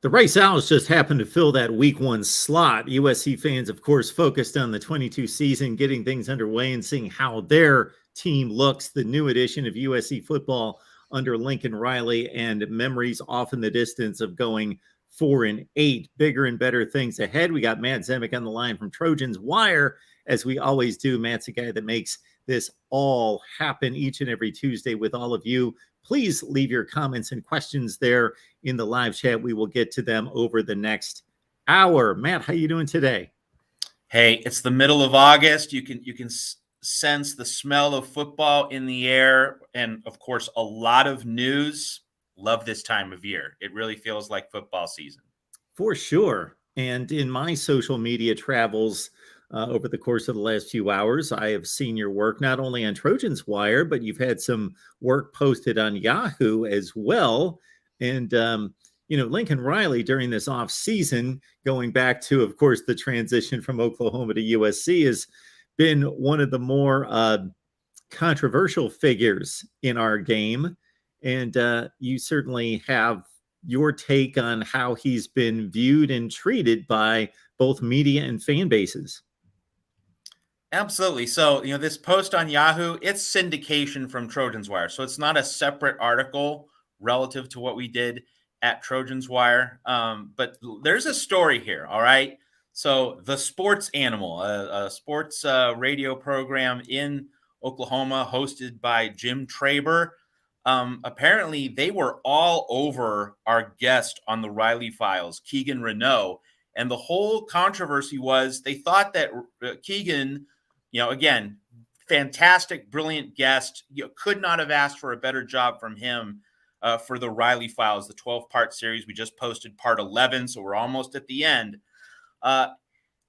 The Rice Owls just happened to fill that week one slot. USC fans, of course, focused on the 22 season, getting things underway and seeing how their team looks. The new edition of USC football under Lincoln Riley, and memories off in the distance of going 4-8. Bigger and better things ahead. We got Matt Zemek on the line from Trojans Wire, as we always do. Matt's a guy that makes this all happen each and every Tuesday with all of you. Please leave your comments and questions there in the live chat. We will get to them over the next hour. Matt, how you doing today? Hey, it's the middle of August. You can sense the smell of football in the air, and of course, a lot of news. Love this time of year. It really feels like football season. For sure. And in my social media travels over the course of the last few hours, I have seen your work not only on Trojans Wire, but you've had some work posted on Yahoo as well. And, Lincoln Riley during this off season, going back to, of course, the transition from Oklahoma to USC, has been one of the more controversial figures in our game. And you certainly have your take on how he's been viewed and treated by both media and fan bases. Absolutely. So, this post on Yahoo, it's syndication from Trojans Wire. So it's not a separate article relative to what we did at Trojans Wire. But there's a story here. All right. So the Sports Animal, a sports radio program in Oklahoma hosted by Jim Traber. Apparently they were all over our guest on the Riley Files, Keegan Renault. And the whole controversy was they thought that Keegan, again, fantastic, brilliant guest. You could not have asked for a better job from him for the Riley Files, the 12-part series. We just posted part 11, so we're almost at the end.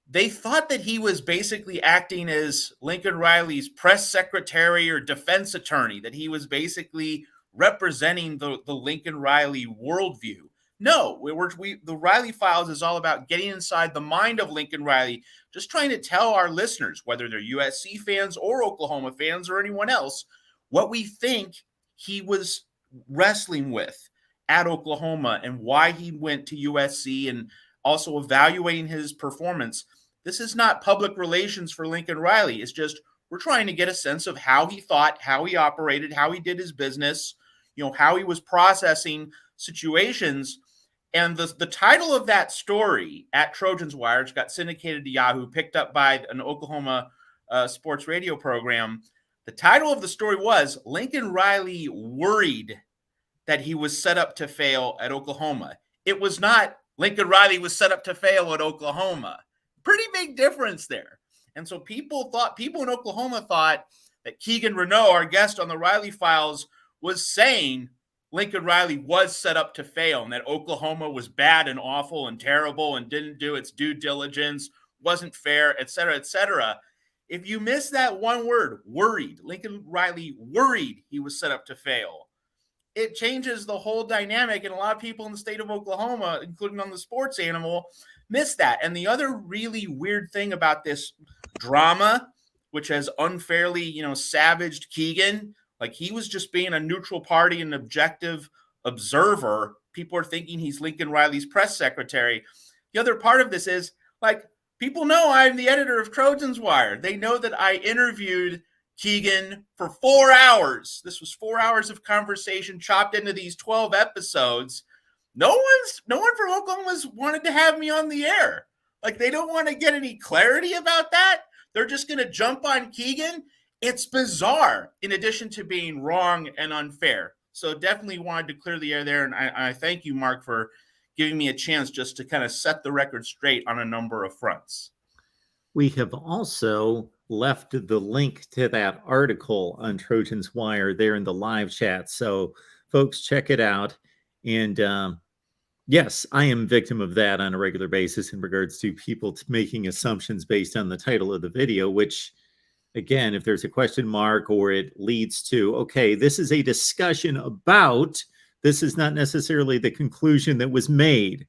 They thought that he was basically acting as Lincoln Riley's press secretary or defense attorney, that he was basically representing the Lincoln Riley worldview. No, the Riley Files is all about getting inside the mind of Lincoln Riley, just trying to tell our listeners, whether they're USC fans or Oklahoma fans or anyone else, what we think he was wrestling with at Oklahoma and why he went to USC, and also evaluating his performance. This is not public relations for Lincoln Riley. It's just we're trying to get a sense of how he thought, how he operated, how he did his business, how he was processing situations. And the title of that story at Trojans Wire, which got syndicated to Yahoo, picked up by an Oklahoma sports radio program, the title of the story was Lincoln Riley worried that he was set up to fail at Oklahoma. It was not Lincoln Riley was set up to fail at Oklahoma. Pretty big difference there. And so people in Oklahoma thought that Keegan Renault, our guest on the Riley Files, was saying Lincoln Riley was set up to fail and that Oklahoma was bad and awful and terrible and didn't do its due diligence, wasn't fair, et cetera, et cetera. If you miss that one word, worried, Lincoln Riley worried he was set up to fail, it changes the whole dynamic. And a lot of people in the state of Oklahoma, including on the Sports Animal, miss that. And the other really weird thing about this drama, which has unfairly, savaged Keegan, like he was just being a neutral party and objective observer. People are thinking he's Lincoln Riley's press secretary. The other part of this is, people know I'm the editor of Trojans Wire. They know that I interviewed Keegan for 4 hours. This was 4 hours of conversation chopped into these 12 episodes. No one from Oklahoma's wanted to have me on the air. They don't want to get any clarity about that. They're just going to jump on Keegan. It's bizarre, in addition to being wrong and unfair. So definitely wanted to clear the air there. And I thank you, Mark, for giving me a chance just to kind of set the record straight on a number of fronts. We have also left the link to that article on Trojans Wire there in the live chat. So folks, check it out. And yes, I am victim of that on a regular basis in regards to people making assumptions based on the title of the video, which, again, if there's a question mark or it leads to, okay, this is a discussion about, this is not necessarily the conclusion that was made.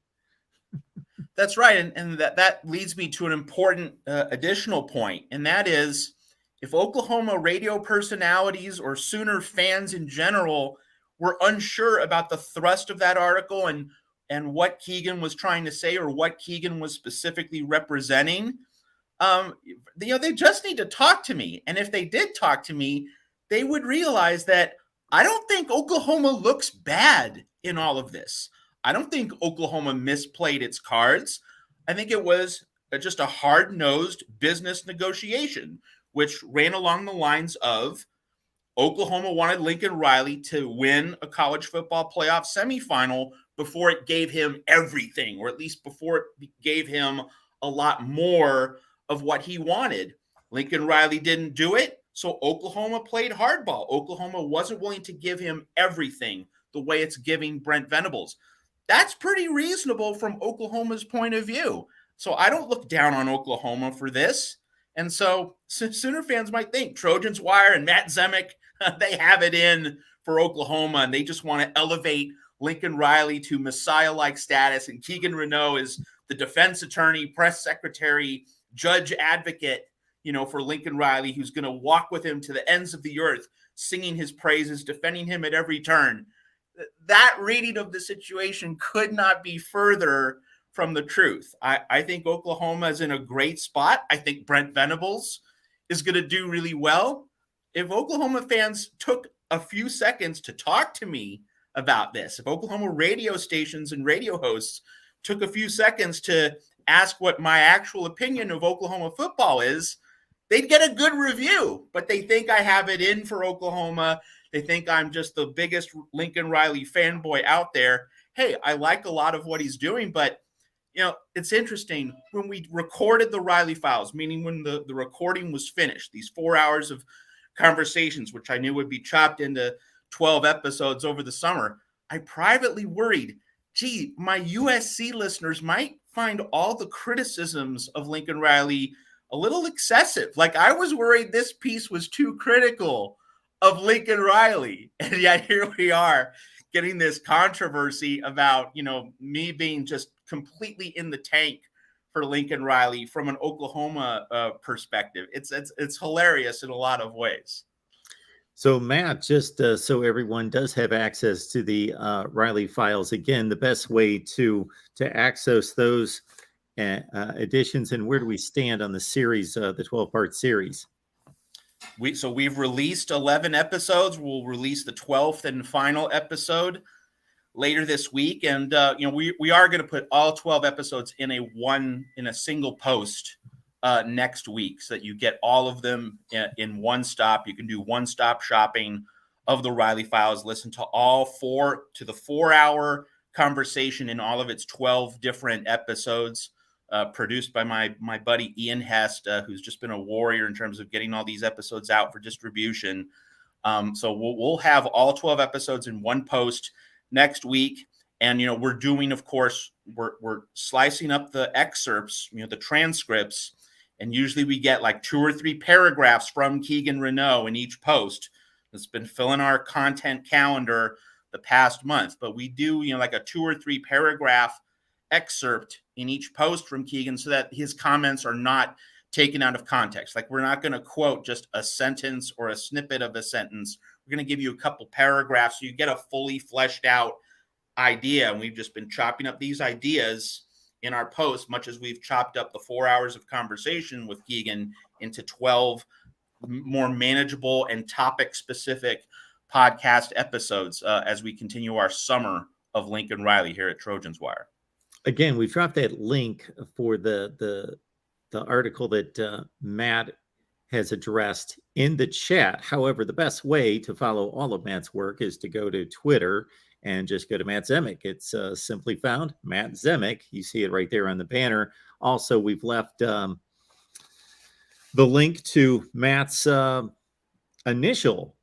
That's right. And that leads me to an important additional point. And that is, if Oklahoma radio personalities or Sooner fans in general were unsure about the thrust of that article and and what Keegan was trying to say or what Keegan was specifically representing, they just need to talk to me. And if they did talk to me, they would realize that I don't think Oklahoma looks bad in all of this. I don't think Oklahoma misplayed its cards. I think it was just a hard-nosed business negotiation, which ran along the lines of Oklahoma wanted Lincoln Riley to win a college football playoff semifinal before it gave him everything, or at least before it gave him a lot more of what he wanted. Lincoln Riley didn't do it, so Oklahoma played hardball. Oklahoma wasn't willing to give him everything the way it's giving Brent Venables. That's pretty reasonable from Oklahoma's point of view. So I don't look down on Oklahoma for this. And so Sooner fans might think Trojans Wire and Matt Zemek, they have it in for Oklahoma, and they just want to elevate Lincoln Riley to Messiah-like status. And Keegan Renault is the defense attorney, press secretary, judge advocate, for Lincoln Riley, who's going to walk with him to the ends of the earth, singing his praises, defending him at every turn. That reading of the situation could not be further from the truth. I think Oklahoma is in a great spot. I think Brent Venables is going to do really well. If Oklahoma fans took a few seconds to talk to me about this, if Oklahoma radio stations and radio hosts took a few seconds to ask what my actual opinion of Oklahoma football is, they'd get a good review. But they think I have it in for Oklahoma. They think I'm just the biggest Lincoln Riley fanboy out there. Hey, I like a lot of what he's doing, but it's interesting. When we recorded the Riley Files, meaning when the recording was finished, these 4 hours of conversations, which I knew would be chopped into 12 episodes over the summer, I privately worried, gee, my USC listeners might find all the criticisms of Lincoln Riley a little excessive. Like, I was worried this piece was too critical of Lincoln Riley. And yet here we are getting this controversy about, me being just completely in the tank for Lincoln Riley from an Oklahoma perspective. It's hilarious in a lot of ways. So Matt, just so everyone does have access to the Riley Files, again, the best way to access those editions, and where do we stand on the series, the 12-part series? We've released 11 episodes. We'll release the 12th and final episode later this week, and we are going to put all 12 episodes in a single post next week, so that you get all of them in one stop. You can do one-stop shopping of the Riley Files. Listen to the 4-hour conversation in all of its 12 different episodes. Produced by my buddy Ian Hest, who's just been a warrior in terms of getting all these episodes out for distribution. So we'll have all 12 episodes in one post next week. And, we're doing, of course, we're slicing up the excerpts, the transcripts. And usually we get like 2 or 3 paragraphs from Keegan Renault in each post. That's been filling our content calendar the past month. But we do, like a 2 or 3 paragraph excerpt in each post from Keegan, so that his comments are not taken out of context. Like, we're not going to quote just a sentence or a snippet of a sentence. We're going to give you a couple paragraphs so you get a fully fleshed out idea. And we've just been chopping up these ideas in our post, much as we've chopped up the 4 hours of conversation with Keegan into 12 more manageable and topic specific podcast episodes as we continue our summer of Lincoln Riley here at Trojans Wire. Again, we've dropped that link for the article that Matt has addressed in the chat. However, the best way to follow all of Matt's work is to go to Twitter and just go to Matt Zemek. It's simply found Matt Zemek. You see it right there on the banner. Also, we've left the link to Matt's initial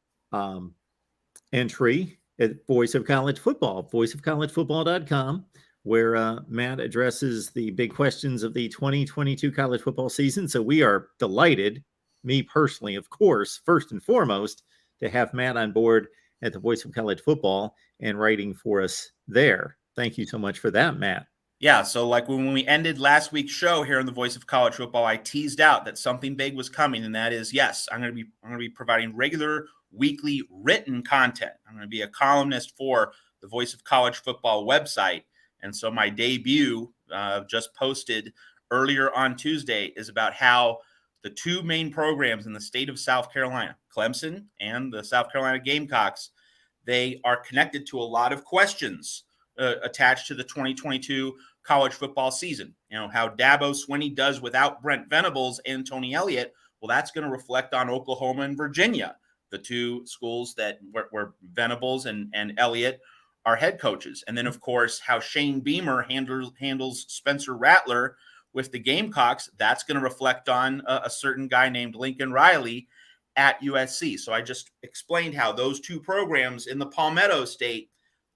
entry at Voice of College Football, voiceofcollegefootball.com, where Matt addresses the big questions of the 2022 college football season. So we are delighted, me personally, of course, first and foremost, to have Matt on board at the Voice of College Football and writing for us there. Thank you so much for that, Matt. Yeah, so like when we ended last week's show here on the Voice of College Football, I teased out that something big was coming, and that is, yes, I'm going to be providing regular weekly written content. I'm going to be a columnist for the Voice of College Football website. And so my debut, just posted earlier on Tuesday, is about how the two main programs in the state of South Carolina, Clemson and the South Carolina Gamecocks, they are connected to a lot of questions attached to the 2022 college football season. You know, how Dabo Swinney does without Brent Venables and Tony Elliott. Well, that's going to reflect on Oklahoma and Virginia, the two schools that where Venables and Elliott are head coaches. And then, of course, how Shane Beamer handles Spencer Rattler with the Gamecocks. That's going to reflect on a certain guy named Lincoln Riley at USC. So I just explained how those two programs in the Palmetto State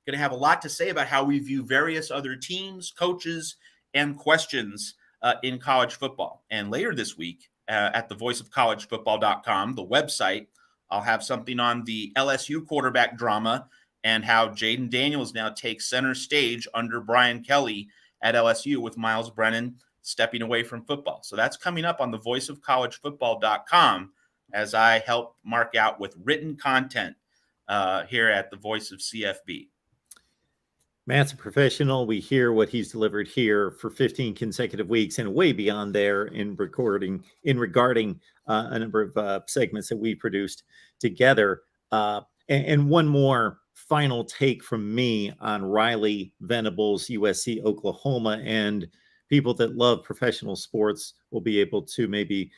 going to have a lot to say about how we view various other teams, coaches, and questions in college football. And later this week at thevoiceofcollegefootball.com, the website, I'll have something on the LSU quarterback drama and how Jaden Daniels now takes center stage under Brian Kelly at LSU, with Miles Brennan stepping away from football. So that's coming up on thevoiceofcollegefootball.com as I help Mark out with written content here at the Voice of CFB. Matt's a professional. We hear what he's delivered here for 15 consecutive weeks and way beyond there in regarding a number of segments that we produced together. And one more final take from me on Riley, Venables, USC, Oklahoma, and people that love professional sports will be able to maybe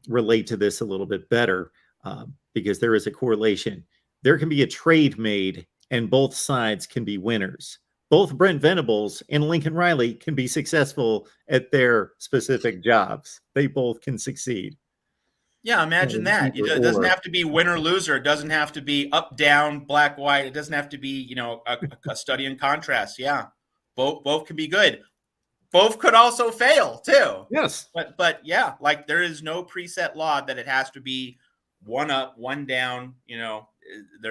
relate to this a little bit better because there is a correlation. There can be a trade made and both sides can be winners. Both Brent Venables and Lincoln Riley can be successful at their specific jobs. They both can succeed. Yeah, imagine that. It doesn't have to be winner loser. It doesn't have to be up down, black white. It doesn't have to be, you know, a study in contrast. Yeah, both can be good. Both could also fail too. Yes, but yeah, like there is no preset law that it has to be one up, one down. You know,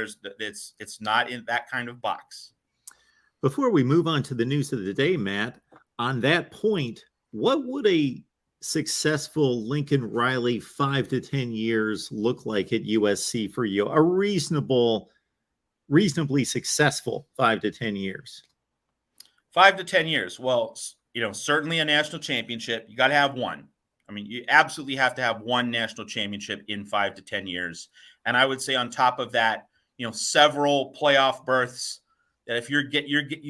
it's not in that kind of box. Before we move on to the news of the day, Matt, on that point, what would a successful Lincoln Riley 5 to 10 years look like at USC for you? A reasonably successful 5 to 10 years. 5 to 10 years. Well, you know, certainly a national championship. You got to have one. I mean, you absolutely have to have one national championship in 5 to 10 years. And I would say on top of that, you know, several playoff berths. That if you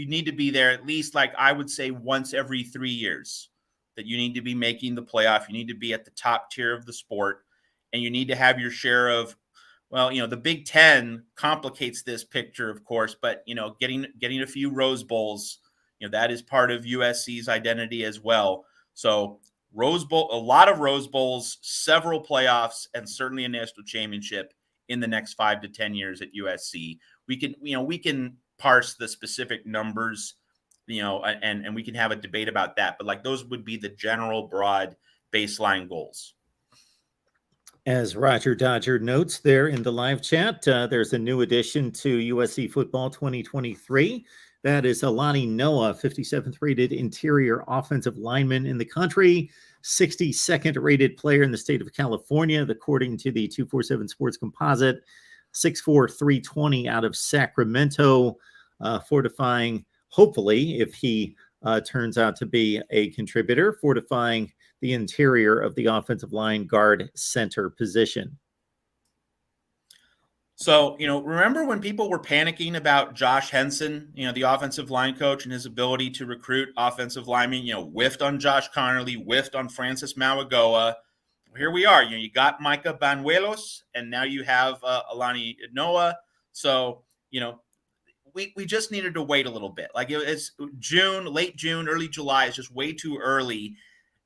need to be there at least, like I would say, once every 3 years. That you need to be making the playoff. You need to be at the top tier of the sport, and you need to have your share of, well, you know, the Big Ten complicates this picture, of course, but you know, getting a few Rose Bowls, you know, that is part of USC's identity as well. So Rose Bowl, a lot of Rose Bowls, several playoffs, and certainly a national championship in the next 5 to 10 years at USC. We can parse the specific numbers, you know, and we can have a debate about that. But like those would be the general broad baseline goals. As Roger Dodger notes there in the live chat, there's a new addition to USC football 2023. That is Alani Noah, 57th rated interior offensive lineman in the country, 62nd rated player in the state of California, according to the 247 Sports Composite, 6'4", 320 out of Sacramento, fortifying, hopefully, if he turns out to be a contributor, fortifying the interior of the offensive line guard center position. So, you know, remember when people were panicking about Josh Henson, you know, the offensive line coach, and his ability to recruit offensive linemen, you know, whiffed on Josh Connerly, whiffed on Francis Mauigoa. Here we are. You know, you got Micah Banuelos, and now you have Alani Noah. So, you know, we just needed to wait a little bit. Like it's June, late June, early July is just way too early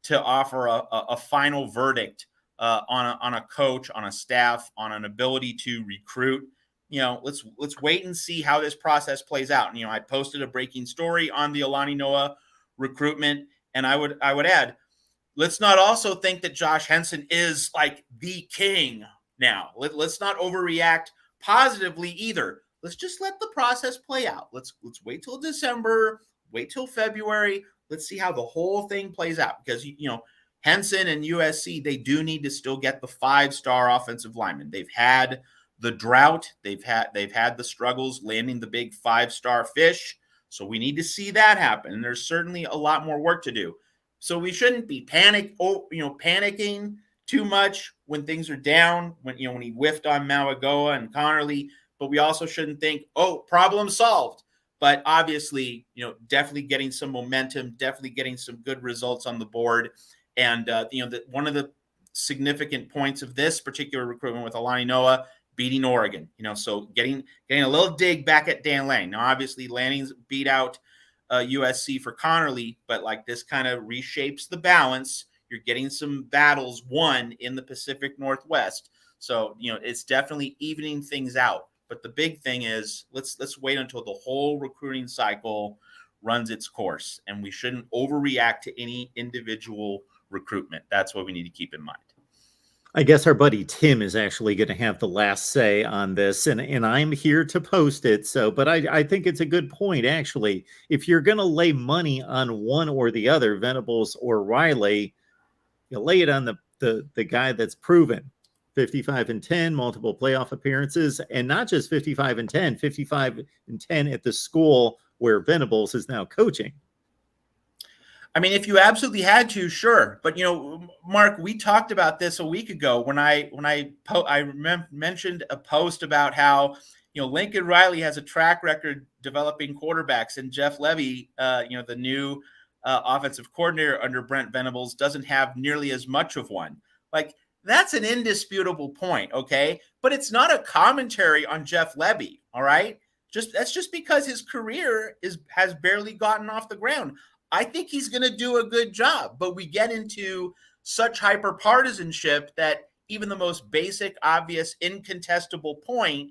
to offer a final verdict on a coach, on a staff, on an ability to recruit. You know, let's wait and see how this process plays out. And, you know, I posted a breaking story on the Alani Noah recruitment, and I would add, let's not also think that Josh Henson is like the king now. Let's not overreact positively either. Let's just let the process play out. Let's wait till December, wait till February. Let's see how the whole thing plays out, because, you know, Henson and USC, they do need to still get the 5-star offensive lineman. They've had the drought. They've had the struggles landing the big 5-star fish. So we need to see that happen. And there's certainly a lot more work to do. So we shouldn't be panicking too much when things are down, when he whiffed on Mauigoa and Connerly, but we also shouldn't think, oh, problem solved. But obviously, definitely getting some momentum, definitely getting some good results on the board. And, one of the significant points of this particular recruitment with Alani Noah beating Oregon, so getting a little dig back at Dan Lang. Now, obviously, Lanning's beat out USC for Connerly, but like this kind of reshapes the balance. You're getting some battles won in the Pacific Northwest. So, it's definitely evening things out. But the big thing is let's wait until the whole recruiting cycle runs its course, and we shouldn't overreact to any individual recruitment. That's what we need to keep in mind. I guess our buddy Tim is actually going to have the last say on this, and I'm here to post it. But I think it's a good point, actually. If you're going to lay money on one or the other, Venables or Riley, you lay it on the guy that's proven 55-10, multiple playoff appearances, and not just 55-10, 55-10 at the school where Venables is now coaching. I mean, if you absolutely had to, sure. But, Mark, we talked about this a week ago when I mentioned a post about how, Lincoln Riley has a track record developing quarterbacks, and Jeff Levy, the new offensive coordinator under Brent Venables, doesn't have nearly as much of one. Like, that's an indisputable point, okay? But it's not a commentary on Jeff Levy, all right? That's just because his career has barely gotten off the ground. I think he's going to do a good job, but we get into such hyper-partisanship that even the most basic, obvious, incontestable point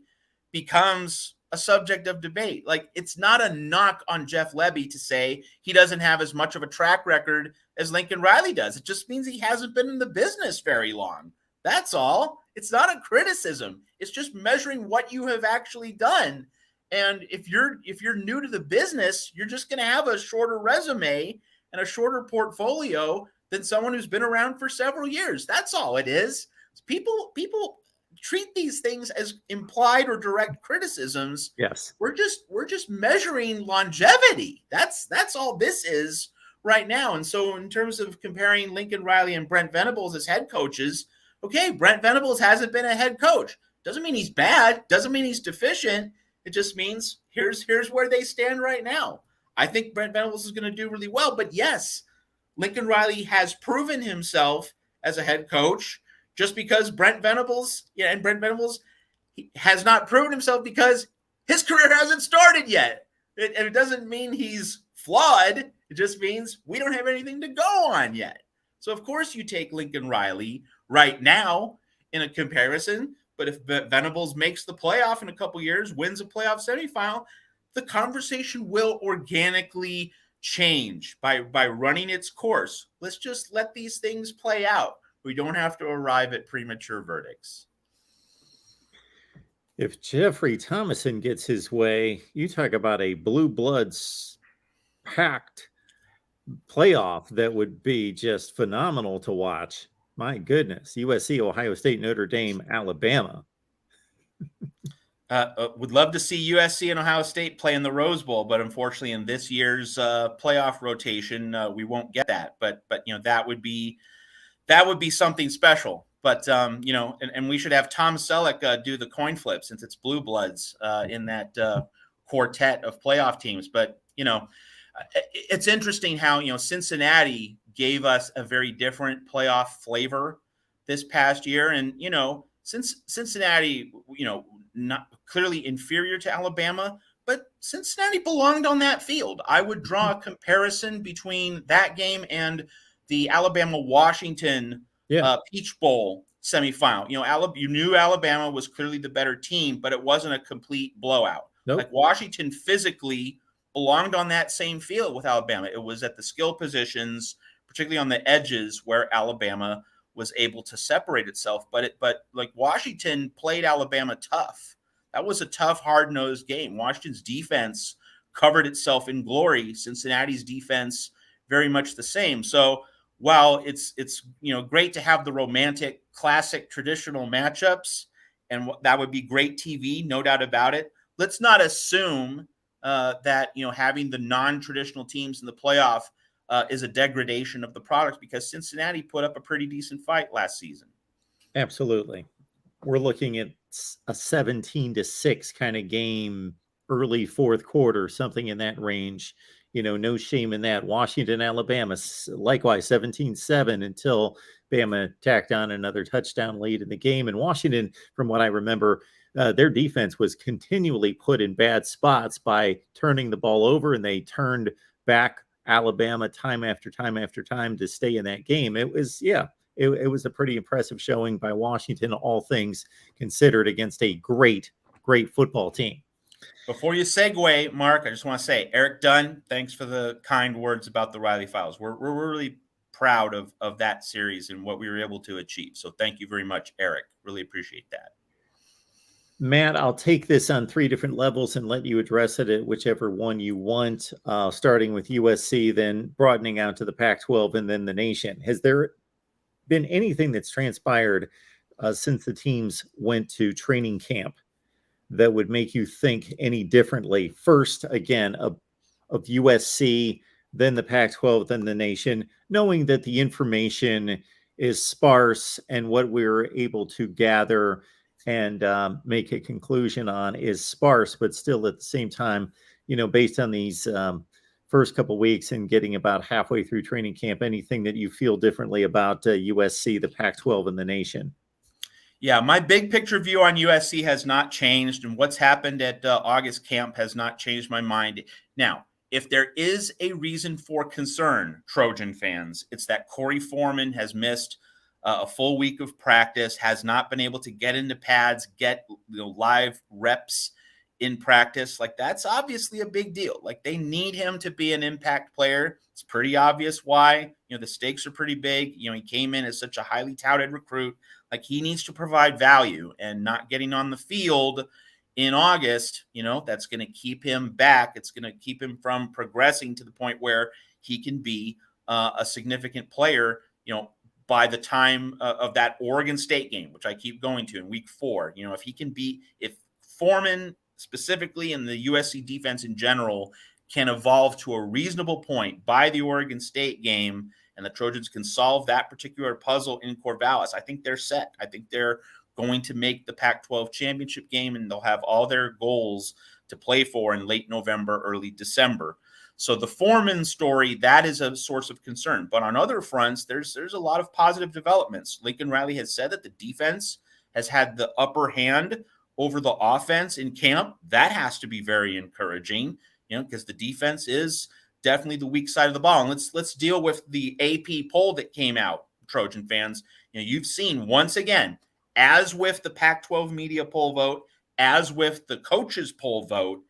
becomes a subject of debate. Like, it's not a knock on Jeff Levy to say he doesn't have as much of a track record as Lincoln Riley does. It just means he hasn't been in the business very long. That's all. It's not a criticism. It's just measuring what you have actually done. And if you're new to the business, you're just going to have a shorter resume and a shorter portfolio than someone who's been around for several years. That's all it is. People treat these things as implied or direct criticisms. Yes. We're just measuring longevity. That's all this is right now. And so in terms of comparing Lincoln Riley and Brent Venables as head coaches, okay, Brent Venables hasn't been a head coach. Doesn't mean he's bad. Doesn't mean he's deficient. It just means here's where they stand right now. I think Brent Venables is going to do really well. But yes, Lincoln Riley has proven himself as a head coach. Just because Brent Venables has not proven himself because his career hasn't started yet. And it doesn't mean he's flawed. It just means we don't have anything to go on yet. So, of course, you take Lincoln Riley right now in a comparison. But if Venables makes the playoff in a couple years, wins a playoff semifinal, the conversation will organically change by running its course. Let's just let these things play out. We don't have to arrive at premature verdicts. If Jeffrey Thomason gets his way, you talk about a blue bloods packed playoff that would be just phenomenal to watch. My goodness, USC, Ohio State, Notre Dame, Alabama. Would love to see USC and Ohio State play in the Rose Bowl, but unfortunately in this year's playoff rotation, we won't get that. But that would be something special. But and we should have Tom Selleck do the coin flip since it's blue bloods in that quartet of playoff teams. But it's interesting how Cincinnati gave us a very different playoff flavor this past year, and since Cincinnati, not clearly inferior to Alabama, but Cincinnati belonged on that field. I would draw a comparison between that game and the Alabama-Washington Peach Bowl semifinal. You knew Alabama was clearly the better team, but it wasn't a complete blowout. Nope. Like Washington physically belonged on that same field with Alabama. It was at the skill positions, particularly on the edges, where Alabama was able to separate itself. But like Washington played Alabama tough. That was a tough, hard-nosed game. Washington's defense covered itself in glory. Cincinnati's defense very much the same. So while it's great to have the romantic, classic, traditional matchups, and that would be great TV, no doubt about it, let's not assume that, having the non-traditional teams in the playoff is a degradation of the product, because Cincinnati put up a pretty decent fight last season. Absolutely. We're looking at a 17-6 kind of game, early fourth quarter, something in that range. No shame in that. Washington, Alabama, likewise 17-7 until Bama tacked on another touchdown lead in the game. And Washington, from what I remember, their defense was continually put in bad spots by turning the ball over, and they turned back Alabama time after time after time to stay in that game. It was, it was a pretty impressive showing by Washington, all things considered, against a great football team. Before you segue, Mark, I just want to say, Eric Dunn, thanks for the kind words about the Riley Files. We're really proud of that series and what we were able to achieve. So thank you very much, Eric. Really appreciate that. Matt, I'll take this on 3 different levels and let you address it at whichever one you want, starting with USC, then broadening out to the Pac-12, and then the nation. Has there been anything that's transpired since the teams went to training camp that would make you think any differently? First, again, of USC, then the Pac-12, then the nation, knowing that the information is sparse and what we're able to gather and make a conclusion on is sparse, but still at the same time, based on these first couple of weeks and getting about halfway through training camp, anything that you feel differently about USC, the Pac-12, and the nation? Yeah, my big picture view on USC has not changed, and what's happened at August camp has not changed my mind. Now, if there is a reason for concern, Trojan fans, it's that Corey Foreman has missed a full week of practice, has not been able to get into pads, get live reps in practice. Like, that's obviously a big deal. Like, they need him to be an impact player. It's pretty obvious why. The stakes are pretty big. He came in as such a highly touted recruit. Like, he needs to provide value, and not getting on the field in August, that's going to keep him back. It's going to keep him from progressing to the point where he can be a significant player, by the time of that Oregon State game, which I keep going to in week 4. If Foreman specifically and the USC defense in general can evolve to a reasonable point by the Oregon State game, and the Trojans can solve that particular puzzle in Corvallis, I think they're set. I think they're going to make the Pac-12 championship game, and they'll have all their goals to play for in late November, early December. So the Foreman story, that is a source of concern. But on other fronts, there's a lot of positive developments. Lincoln Riley has said that the defense has had the upper hand over the offense in camp. That has to be very encouraging, because the defense is definitely the weak side of the ball. And let's deal with the AP poll that came out, Trojan fans. You've seen, once again, as with the Pac-12 media poll vote, as with the coaches poll vote,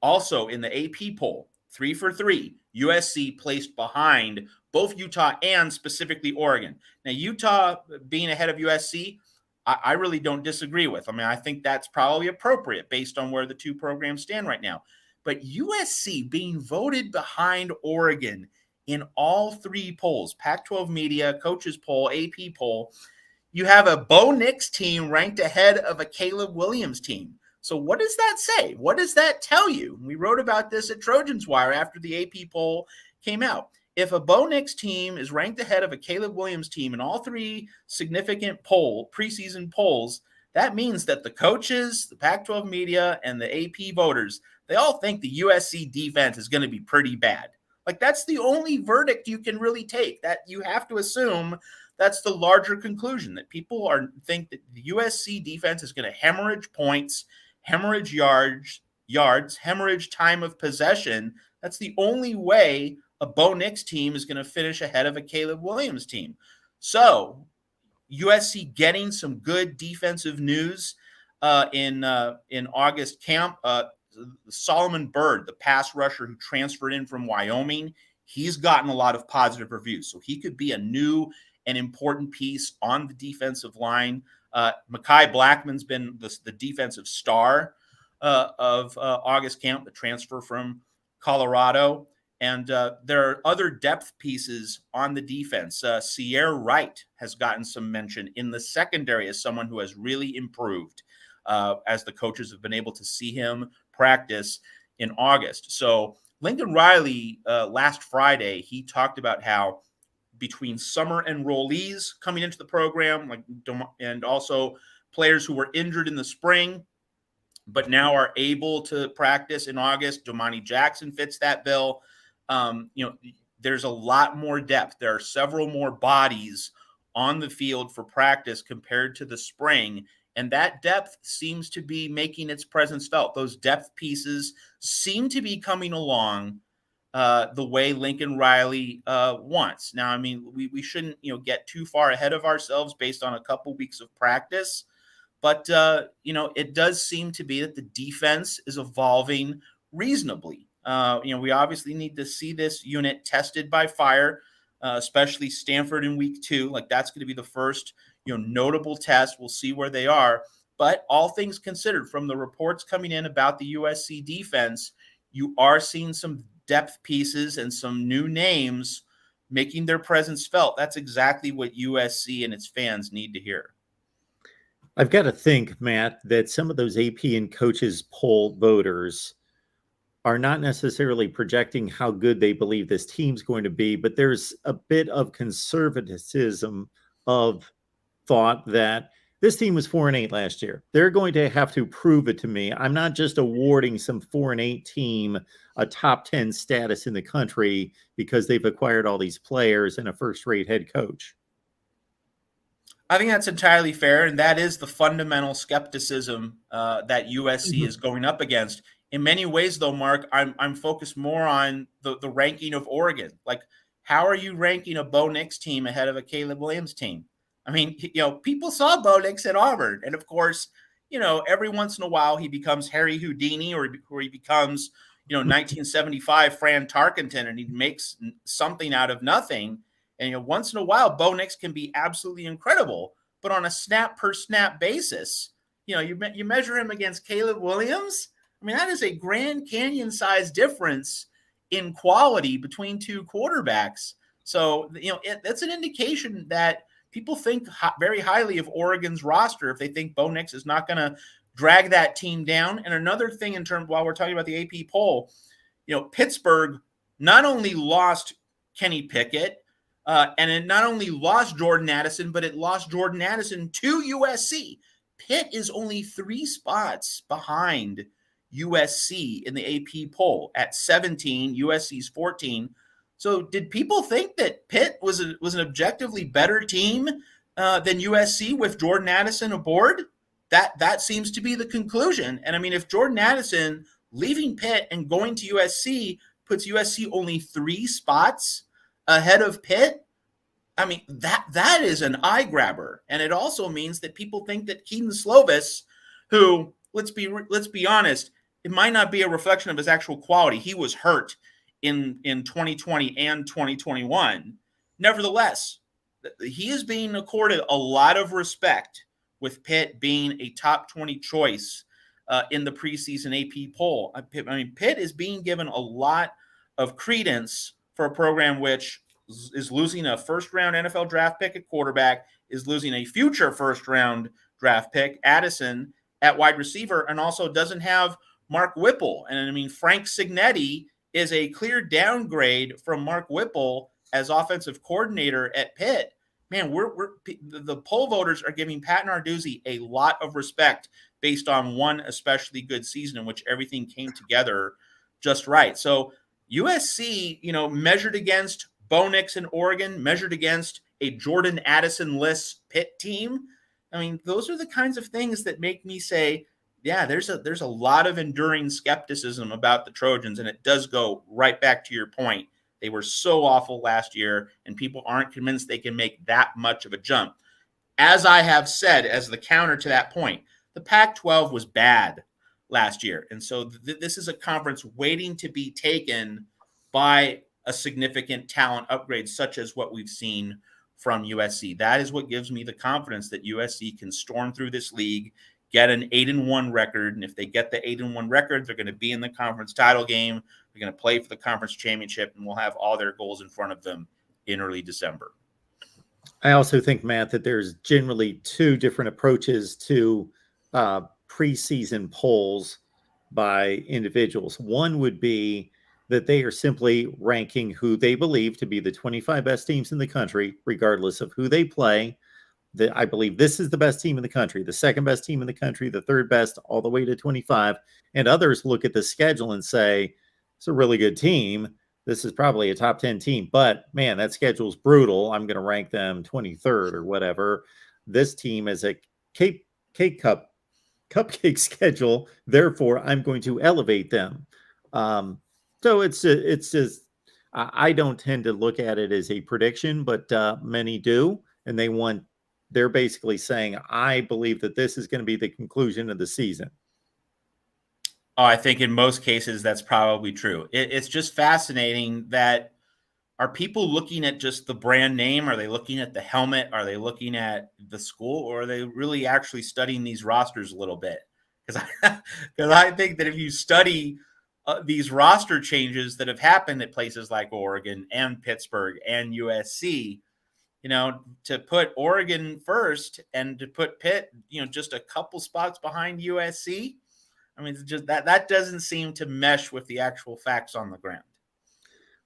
also in the AP poll, 3 for 3, USC placed behind both Utah and specifically Oregon. Now, Utah being ahead of USC, I really don't disagree with. I think that's probably appropriate based on where the two programs stand right now. But USC being voted behind Oregon in all 3 polls, Pac-12 media, coaches poll, AP poll, you have a Bo Nix team ranked ahead of a Caleb Williams team. So what does that say? What does that tell you? We wrote about this at Trojans Wire after the AP poll came out. If a Bo Nix team is ranked ahead of a Caleb Williams team in all 3 significant preseason polls, that means that the coaches, the Pac-12 media, and the AP voters, they all think the USC defense is going to be pretty bad. Like, that's the only verdict you can really take. That you have to assume that's the larger conclusion, that people think that the USC defense is going to hemorrhage points, hemorrhage yards, hemorrhage time of possession. That's the only way a Bo Nix team is going to finish ahead of a Caleb Williams team. So USC getting some good defensive news in August camp. Solomon Byrd, the pass rusher who transferred in from Wyoming, he's gotten a lot of positive reviews. So he could be a new and important piece on the defensive line. Mekhi Blackman's been the defensive star of August camp, the transfer from Colorado. And there are other depth pieces on the defense. Sierra Wright has gotten some mention in the secondary as someone who has really improved as the coaches have been able to see him practice. in August. So Lincoln Riley, last Friday, he talked about how between summer enrollees coming into the program, and also players who were injured in the spring, but now are able to practice in August. Domani Jackson fits that bill. There's a lot more depth. There are several more bodies on the field for practice compared to the spring. And that depth seems to be making its presence felt. Those depth pieces seem to be coming along the way Lincoln Riley wants. Now, I mean, we shouldn't get too far ahead of ourselves based on a couple weeks of practice. But, it does seem to be that the defense is evolving reasonably. We obviously need to see this unit tested by fire, especially Stanford in week 2. Like, that's going to be the first, notable test. We'll see where they are. But all things considered, from the reports coming in about the USC defense, you are seeing some depth pieces and some new names making their presence felt. That's exactly what USC and its fans need to hear. I've got to think, Matt, that some of those AP and coaches poll voters are not necessarily projecting how good they believe this team's going to be, but there's a bit of conservatism of thought that this team was 4-8 last year. They're going to have to prove it to me. I'm not just awarding some 4-8 team a top 10 status in the country because they've acquired all these players and a first-rate head coach. I think that's entirely fair, and that is the fundamental skepticism that USC is going up against. In many ways, though, Mark, I'm focused more on the ranking of Oregon. Like, how are you ranking a Bo Nix team ahead of a Caleb Williams team? I mean, people saw Bo Nix at Auburn, and of course, every once in a while he becomes Harry Houdini, or he becomes, 1975 Fran Tarkenton, and he makes something out of nothing. And once in a while, Bo Nix can be absolutely incredible, but on a snap per snap basis, you measure him against Caleb Williams. I mean, that is a Grand Canyon size difference in quality between two quarterbacks. So, that's an indication that people think very highly of Oregon's roster if they think Bo Nix is not going to drag that team down. And another thing while we're talking about the AP poll, Pittsburgh not only lost Kenny Pickett, and it not only lost Jordan Addison, but it lost Jordan Addison to USC. Pitt is only 3 spots behind USC in the AP poll at 17. USC's 14. So did people think that Pitt was an objectively better team than USC with Jordan Addison aboard? That seems to be the conclusion. And I mean, if Jordan Addison leaving Pitt and going to USC puts USC only 3 spots ahead of Pitt, I mean, that is an eye grabber. And it also means that people think that Keaton Slovis, who, let's be honest, it might not be a reflection of his actual quality. He was hurt in 2020 and 2021. Nevertheless, he is being accorded a lot of respect with Pitt being a top 20 choice in the preseason AP poll. I mean, Pitt is being given a lot of credence for a program which is losing a first-round NFL draft pick at quarterback, is losing a future first-round draft pick, Addison, at wide receiver, and also doesn't have Mark Whipple. And I mean, Frank Cignetti is a clear downgrade from Mark Whipple as offensive coordinator at Pitt. Man, the poll voters are giving Pat Narduzzi a lot of respect based on one especially good season in which everything came together just right. So USC, measured against Bo Nix in Oregon, measured against a Jordan Addison-less Pitt team. I mean, those are the kinds of things that make me say, yeah, there's a lot of enduring skepticism about the Trojans, and it does go right back to your point. They were so awful last year, and people aren't convinced they can make that much of a jump. As I have said, as the counter to that point, the Pac-12 was bad last year, and so this is a conference waiting to be taken by a significant talent upgrade, such as what we've seen from USC. That is what gives me the confidence that USC can storm through this league, get an 8-1 record. And if they get the 8-1 record, they're going to be in the conference title game. They're going to play for the conference championship, and we'll have all their goals in front of them in early December. I also think, Matt, that there's generally 2 different approaches to preseason polls. by individuals. One would be that they are simply ranking who they believe to be the 25 best teams in the country, regardless of who they play. I believe this is the best team in the country, the second best team in the country, the third best, all the way to 25. And others look at the schedule and say, it's a really good team. This is probably a top 10 team, but man, that schedule's brutal. I'm going to rank them 23rd or whatever. This team is a cake cup cupcake schedule. Therefore, I'm going to elevate them. So it's just I don't tend to look at it as a prediction, but many do, and they're basically saying, I believe that this is going to be the conclusion of the season. Oh, I think in most cases that's probably true. It's just fascinating that are people looking at just the brand name? Are they looking at the helmet? Are they looking at the school? Or are they really actually studying these rosters a little bit? Because I think that if you study these roster changes that have happened at places like Oregon and Pittsburgh and USC, to put Oregon first and to put Pitt, just a couple spots behind USC, I mean, it's just that doesn't seem to mesh with the actual facts on the ground.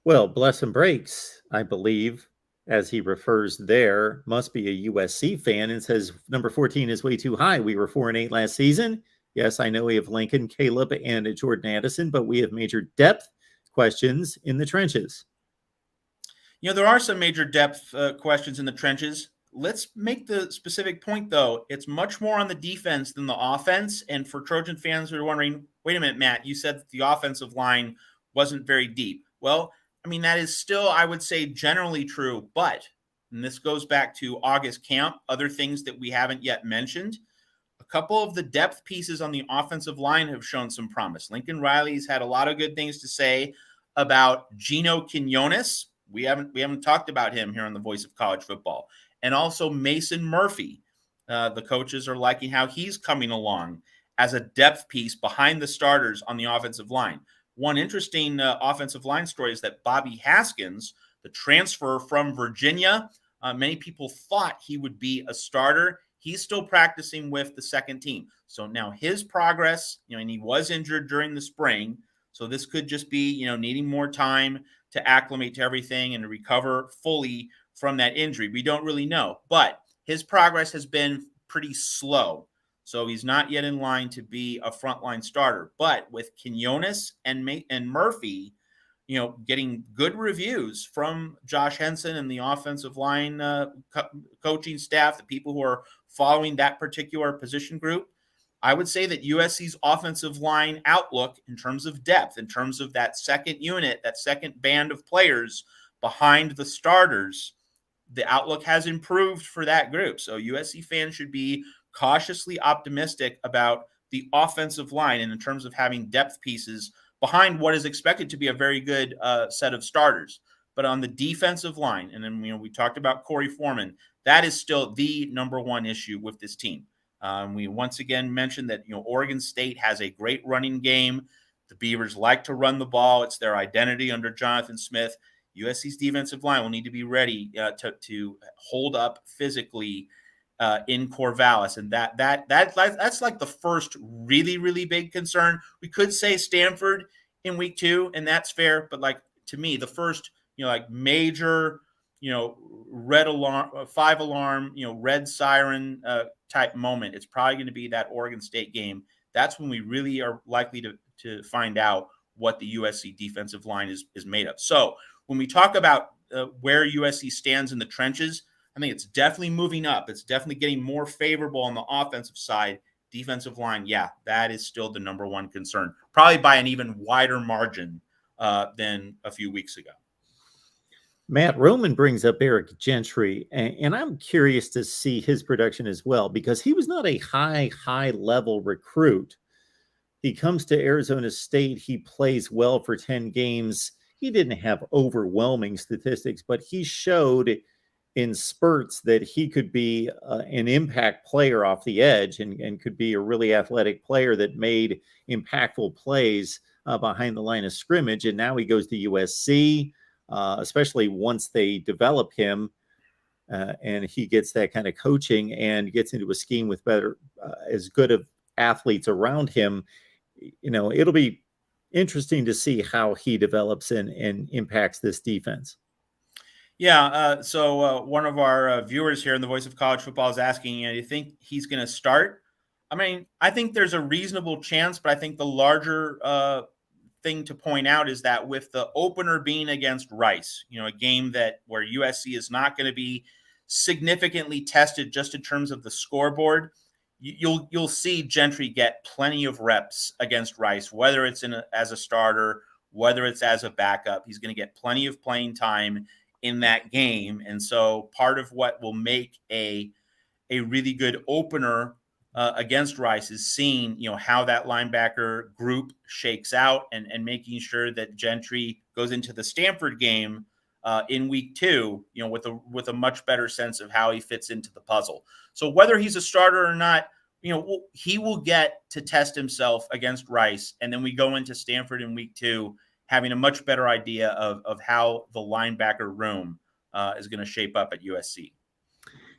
Well, Bless and Breaks, I believe, as he refers there, must be a USC fan and says number 14 is way too high. We were 4-8 last season. Yes, I know we have Lincoln, Caleb, and Jordan Addison, but we have major depth questions in the trenches. There are some major depth questions in the trenches. Let's make the specific point, though. It's much more on the defense than the offense. And for Trojan fans who are wondering, wait a minute, Matt, you said that the offensive line wasn't very deep. Well, I mean, that is still, I would say, generally true. But, and this goes back to August camp, other things that we haven't yet mentioned, a couple of the depth pieces on the offensive line have shown some promise. Lincoln Riley's had a lot of good things to say about Gino Quinones. We haven't talked about him here on the Voice of College Football. And also Mason Murphy. The coaches are liking how he's coming along as a depth piece behind the starters on the offensive line. One interesting offensive line story is that Bobby Haskins, the transfer from Virginia, many people thought he would be a starter. He's still practicing with the second team. So now his progress, and he was injured during the spring. So this could just be, needing more time to acclimate to everything and to recover fully from that injury. We don't really know, but his progress has been pretty slow. So he's not yet in line to be a frontline starter. But with Quinones and Murphy, getting good reviews from Josh Henson and the offensive line coaching staff, the people who are following that particular position group, I would say that USC's offensive line outlook in terms of depth, in terms of that second unit, that second band of players behind the starters, the outlook has improved for that group. So USC fans should be cautiously optimistic about the offensive line and in terms of having depth pieces behind what is expected to be a very good set of starters. But on the defensive line, and then we talked about Corey Foreman, that is still the number one issue with this team. We once again mentioned that Oregon State has a great running game. The Beavers like to run the ball. It's their identity under Jonathan Smith. USC's defensive line will need to be ready to hold up physically in Corvallis, and that's like the first really, really big concern. We could say Stanford in week 2, and that's fair, but like to me, the first major red alarm, 5-alarm, red siren type moment, it's probably going to be that Oregon State game. That's when we really are likely to find out what the USC defensive line is made of. So when we talk about where USC stands in the trenches, I think it's definitely moving up. It's definitely getting more favorable on the offensive side. Defensive line, yeah, that is still the number one concern, probably by an even wider margin than a few weeks ago. Matt Roman brings up Eric Gentry, and I'm curious to see his production as well, because he was not a high level recruit. He comes to Arizona State. He plays well for 10 games. He didn't have overwhelming statistics, but he showed in spurts that he could be an impact player off the edge and could be a really athletic player that made impactful plays behind the line of scrimmage. And now he goes to USC, especially once they develop him and he gets that kind of coaching and gets into a scheme with better, as good of athletes around him. it'll be interesting to see how he develops and impacts this defense. Yeah. So one of our viewers here in the Voice of College Football is asking, do you think he's going to start? I mean, I think there's a reasonable chance, but I think the larger thing to point out is that with the opener being against Rice, a game where USC is not going to be significantly tested just in terms of the scoreboard, you'll see Gentry get plenty of reps against Rice, whether it's as a starter, whether it's as a backup. He's going to get plenty of playing time in that game. And so part of what will make a really good opener against Rice is seeing, how that linebacker group shakes out and making sure that Gentry goes into the Stanford game in week 2, with a much better sense of how he fits into the puzzle. So whether he's a starter or not, he will get to test himself against Rice. And then we go into Stanford in week 2, having a much better idea of how the linebacker room is going to shape up at USC.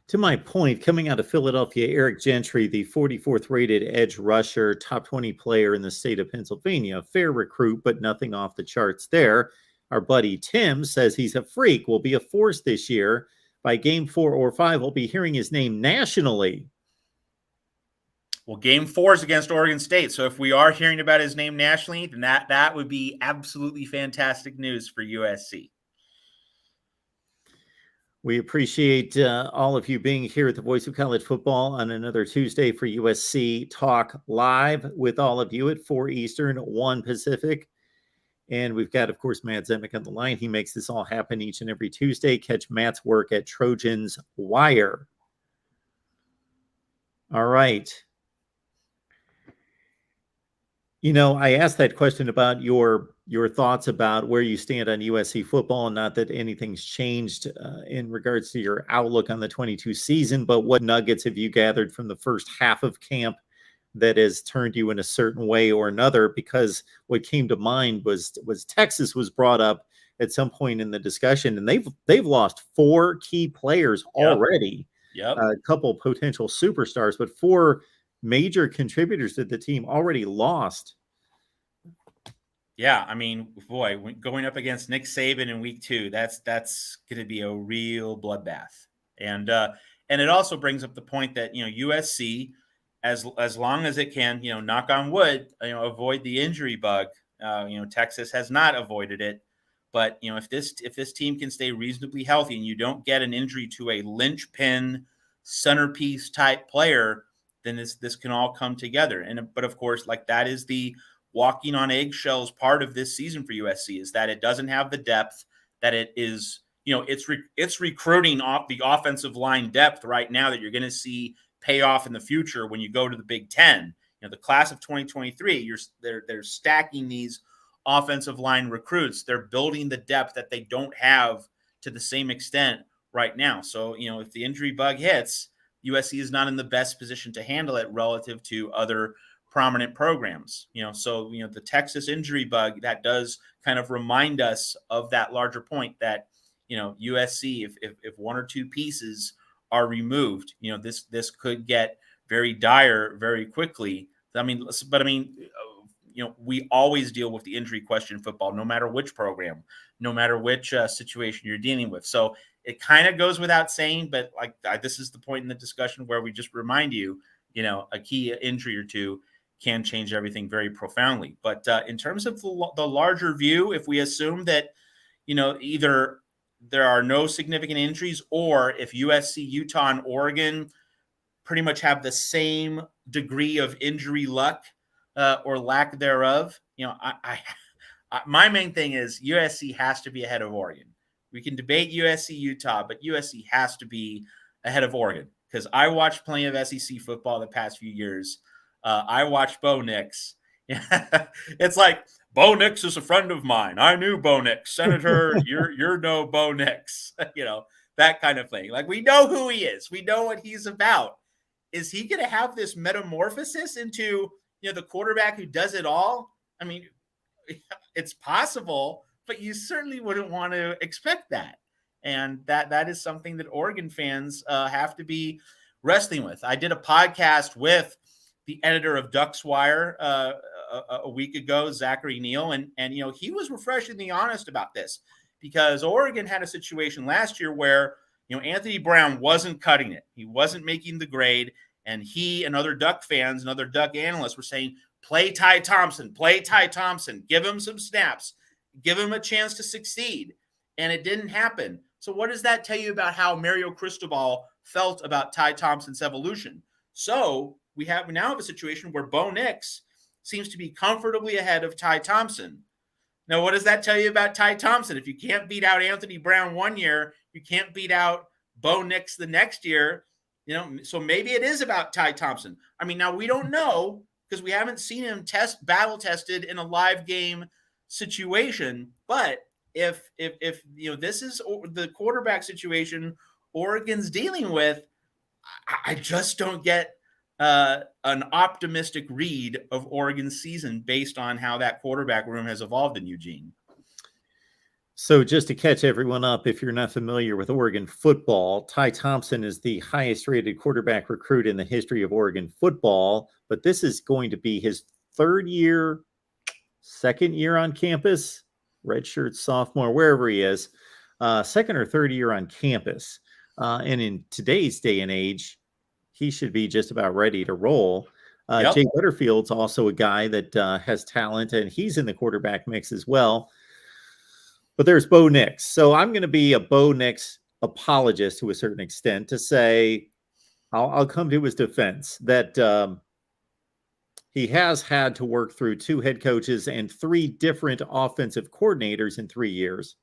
To my point, coming out of Philadelphia, Eric Gentry, the 44th rated edge rusher, top 20 player in the state of Pennsylvania, fair recruit, but nothing off the charts there. Our buddy Tim says he's a freak, will be a force this year. By game 4 or 5, we'll be hearing his name nationally. Well, game 4 is against Oregon State. So if we are hearing about his name nationally, then that would be absolutely fantastic news for USC. We appreciate all of you being here at the Voice of College Football on another Tuesday for USC Talk Live with all of you at 4 Eastern, 1 Pacific. And we've got, of course, Matt Zemek on the line. He makes this all happen each and every Tuesday. Catch Matt's work at Trojans Wire. All right. I asked that question about your thoughts about where you stand on USC football, and not that anything's changed in regards to your outlook on the 22 season, but what nuggets have you gathered from the first half of camp that has turned you in a certain way or another? Because what came to mind was Texas was brought up at some point in the discussion, and they've lost 4 key players already. Yep. A couple potential superstars, but 4 major contributors to the team already lost. Yeah, I mean, boy, going up against Nick Saban in week 2, that's going to be a real bloodbath. And it also brings up the point that USC, as long as it can, knock on wood, avoid the injury bug. Texas has not avoided it, but if this team can stay reasonably healthy and you don't get an injury to a linchpin centerpiece type player, then this can all come together. But of course, like, that is the walking on eggshells part of this season for USC, is that it doesn't have the depth that it is. It's recruiting off the offensive line depth right now that you're going to see pay off in the future when you go to the Big Ten. The class of 2023, they're stacking these offensive line recruits. They're building the depth that they don't have to the same extent right now. So, if the injury bug hits, USC is not in the best position to handle it relative to other prominent programs. The Texas injury bug, that does kind of remind us of that larger point that, USC, if 1 or 2 pieces are removed, this could get very dire very quickly. We always deal with the injury question in football, no matter which program, no matter which situation you're dealing with. So it kind of goes without saying, but this is the point in the discussion where we just remind you, a key injury or 2 can change everything very profoundly. But in terms of the larger view, if we assume that, either there are no significant injuries, or if USC, Utah, and Oregon pretty much have the same degree of injury luck or lack thereof, my main thing is USC has to be ahead of Oregon. We can debate USC, Utah, but USC has to be ahead of Oregon, because I watched plenty of SEC football the past few years. I watched Bo Nix. It's like, Bo Nix is a friend of mine. I knew Bo Nix. Senator, you're no Bo Nix. That kind of thing. Like, we know who he is. We know what he's about. Is he going to have this metamorphosis into, the quarterback who does it all? I mean, it's possible, but you certainly wouldn't want to expect that. And that is something that Oregon fans have to be wrestling with. I did a podcast with the editor of Ducks Wire a week ago, Zachary Neal, and he was refreshingly honest about this, because Oregon had a situation last year where Anthony Brown wasn't cutting it, he wasn't making the grade, and he and other Duck fans and other Duck analysts were saying, play Ty Thompson, give him some snaps, give him a chance to succeed, and it didn't happen. So what does that tell you about how Mario Cristobal felt about Ty Thompson's evolution? So we now have a situation where Bo Nix seems to be comfortably ahead of Ty Thompson. Now, what does that tell you about Ty Thompson? If you can't beat out Anthony Brown one year, you can't beat out Bo Nix the next year. So maybe it is about Ty Thompson. I mean, now we don't know because we haven't seen him battle tested in a live game situation. But if this is the quarterback situation Oregon's dealing with, I just don't get an optimistic read of Oregon's season based on how that quarterback room has evolved in Eugene. So just to catch everyone up, if you're not familiar with Oregon football, Ty Thompson is the highest rated quarterback recruit in the history of Oregon football, but this is going to be his second year on campus, redshirt sophomore, wherever he is, second or third year on campus. And in today's day and age, he should be just about ready to roll. Yep. Jay Butterfield's also a guy that has talent, and he's in the quarterback mix as well. But there's Bo Nix. So I'm going to be a Bo Nix apologist to a certain extent to say, I'll come to his defense that he has had to work through 2 head coaches and 3 different offensive coordinators in 3 years.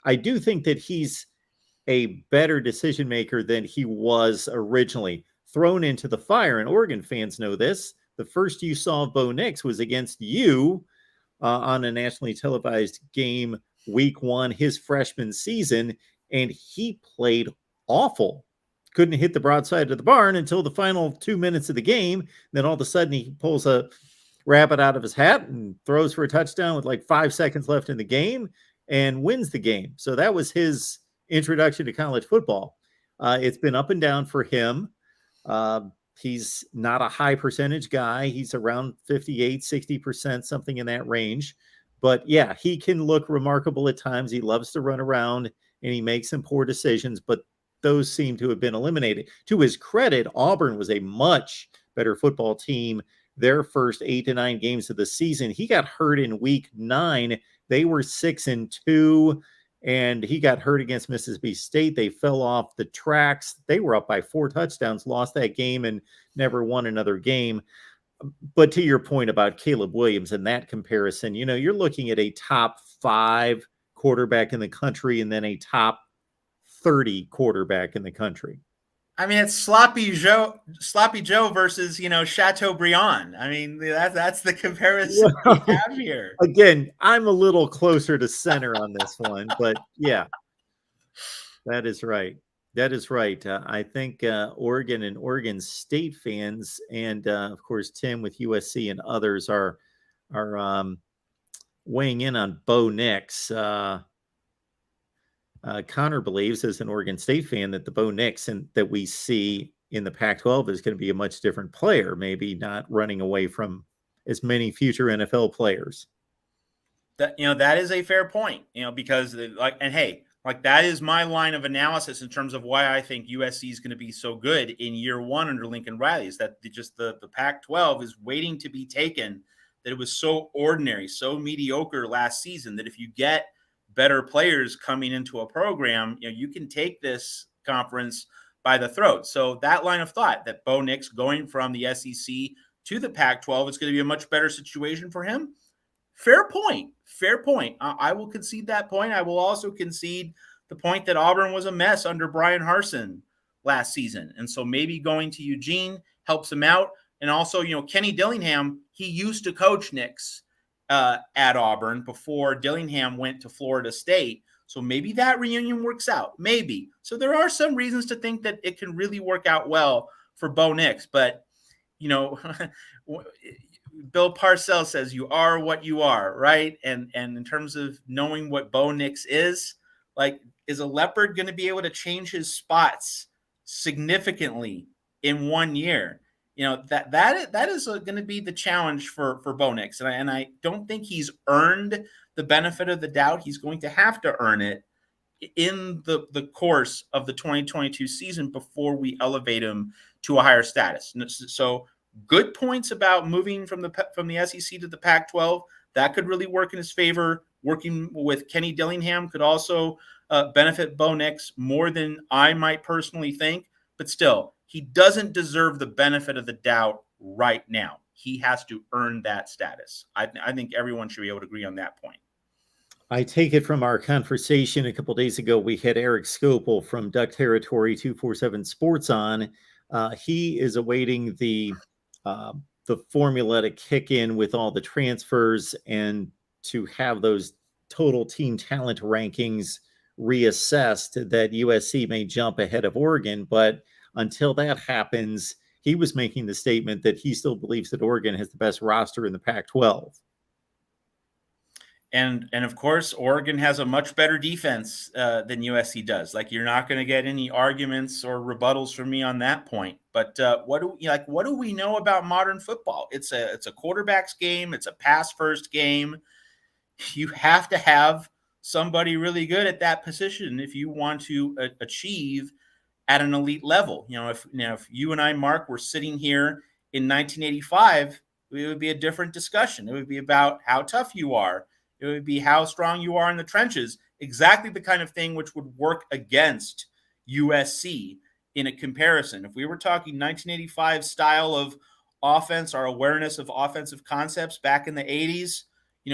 I do think that he's a better decision maker than he was originally thrown into the fire. And Oregon fans know this. The first you saw of Bo Nix was against you on a nationally televised game week 1, his freshman season, and he played awful. Couldn't hit the broadside of the barn until the final 2 minutes of the game. Then all of a sudden he pulls a rabbit out of his hat and throws for a touchdown with like 5 seconds left in the game and wins the game. So that was his introduction to college football. It's been up and down for him. He's not a high percentage guy. He's around 58, 60%, something in that range. But yeah, he can look remarkable at times. He loves to run around and he makes some poor decisions, but those seem to have been eliminated. To his credit, Auburn was a much better football team their first 8 to 9 games of the season. He got hurt in week 9. They were 6-2, and he got hurt against Mississippi State. They fell off the tracks. They were up by 4 touchdowns, lost that game, and never won another game. But to your point about Caleb Williams and that comparison, you're looking at a top 5 quarterback in the country and then a top 30 quarterback in the country. I mean, it's Sloppy Joe versus, Chateaubriand. I mean, that's the comparison we have here. Again, I'm a little closer to center on this one, but yeah, that is right. That is right. I think Oregon and Oregon State fans, and of course Tim with USC and others are weighing in on Bo Nix. Connor believes, as an Oregon State fan, that the Bo Nix that we see in the Pac-12 is going to be a much different player, maybe not running away from as many future NFL players. That is a fair point. Because that is my line of analysis in terms of why I think USC is going to be so good in year 1 under Lincoln Riley, is that the Pac-12 is waiting to be taken, that it was so ordinary, so mediocre last season that if you get better players coming into a program, you can take this conference by the throat. So that line of thought that Bo Nix going from the SEC to the Pac-12 is going to be a much better situation for him. Fair point. I will concede that point. I will also concede the point that Auburn was a mess under Brian Harsin last season. And so maybe going to Eugene helps him out. And also, Kenny Dillingham, he used to coach Nix at Auburn before Dillingham went to Florida State. So maybe that reunion works out. Maybe. So there are some reasons to think that it can really work out well for Bo Nix. But, Bill Parcells says you are what you are, right? And in terms of knowing what Bo Nix is a leopard going to be able to change his spots significantly in 1 year? that is going to be the challenge for Bo Nix, and I don't think he's earned the benefit of the doubt. He's going to have to earn it in the course of the 2022 season before we elevate him to a higher status. So good points about moving from the SEC to the Pac-12. That could really work in his favor. Working with Kenny Dillingham could also benefit Bo Nix more than I might personally think. But still, he doesn't deserve the benefit of the doubt right now. He has to earn that status. I think everyone should be able to agree on that point. I take it from our conversation a couple of days ago, we had Eric Scopel from Duck Territory 247 Sports on. He is awaiting the formula to kick in with all the transfers and to have those total team talent rankings reassessed, that USC may jump ahead of Oregon. But until that happens, he was making the statement that he still believes that Oregon has the best roster in the Pac-12. And of course, Oregon has a much better defense than USC does. Like, you're not going to get any arguments or rebuttals from me on that point. But what do we know about modern football? It's a quarterback's game. It's a pass first game. You have to have somebody really good at that position if you want to achieve at an elite level. If you and I, Mark, were sitting here in 1985, it would be a different discussion. It would be about how tough you are. It would be how strong you are in the trenches, exactly the kind of thing which would work against USC in a comparison. If we were talking 1985 style of offense, our awareness of offensive concepts back in the 80s,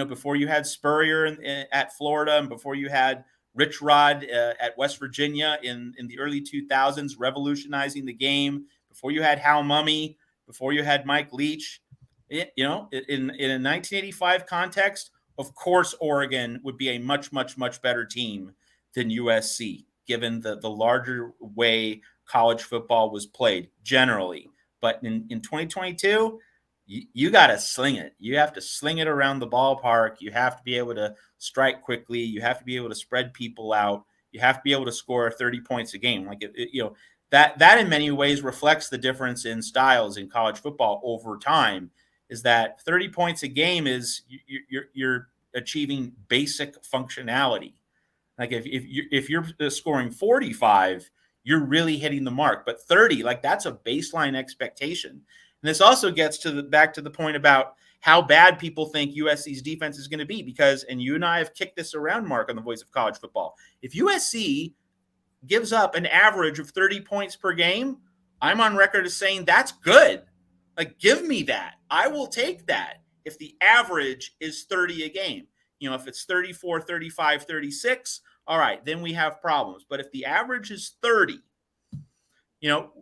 before you had Spurrier at Florida and before you had Rich Rod at West Virginia in the early 2000s, revolutionizing the game, before you had Hal Mumme, before you had Mike Leach, in a 1985 context, of course, Oregon would be a much, much, much better team than USC, given the larger way college football was played generally. But in 2022, you got to sling it. You have to sling it around the ballpark. You have to be able to strike quickly. You have to be able to spread people out. You have to be able to score 30 points a game. That in many ways reflects the difference in styles in college football over time. Is that 30 points a game is you're achieving basic functionality. Like if you're scoring 45, you're really hitting the mark. But 30, that's a baseline expectation. And this also gets back to the point about how bad people think USC's defense is going to be, because, and you and I have kicked this around, Mark, on the Voice of College Football. If USC gives up an average of 30 points per game, I'm on record as saying that's good. Give me that. I will take that if the average is 30 a game. If it's 34, 35, 36, all right, then we have problems. But if the average is 30,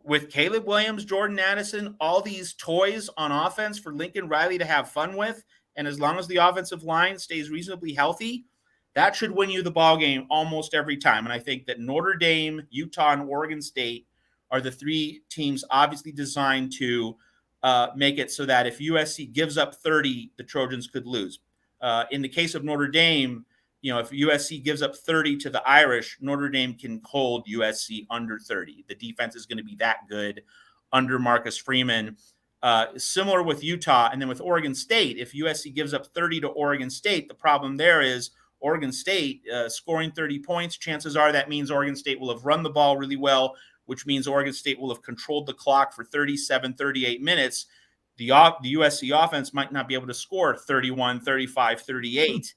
with Caleb Williams, Jordan Addison, all these toys on offense for Lincoln Riley to have fun with, and as long as the offensive line stays reasonably healthy, that should win you the ball game almost every time. And I think that Notre Dame, Utah, and Oregon State are the three teams obviously designed to make it so that if USC gives up 30, the Trojans could lose. In the case of Notre Dame, if USC gives up 30 to the Irish, Notre Dame can hold USC under 30. The defense is going to be that good under Marcus Freeman. Similar with Utah. And then with Oregon State, if USC gives up 30 to Oregon State, the problem there is Oregon State scoring 30 points. Chances are that means Oregon State will have run the ball really well, which means Oregon State will have controlled the clock for 37, 38 minutes. The USC offense might not be able to score 31, 35, 38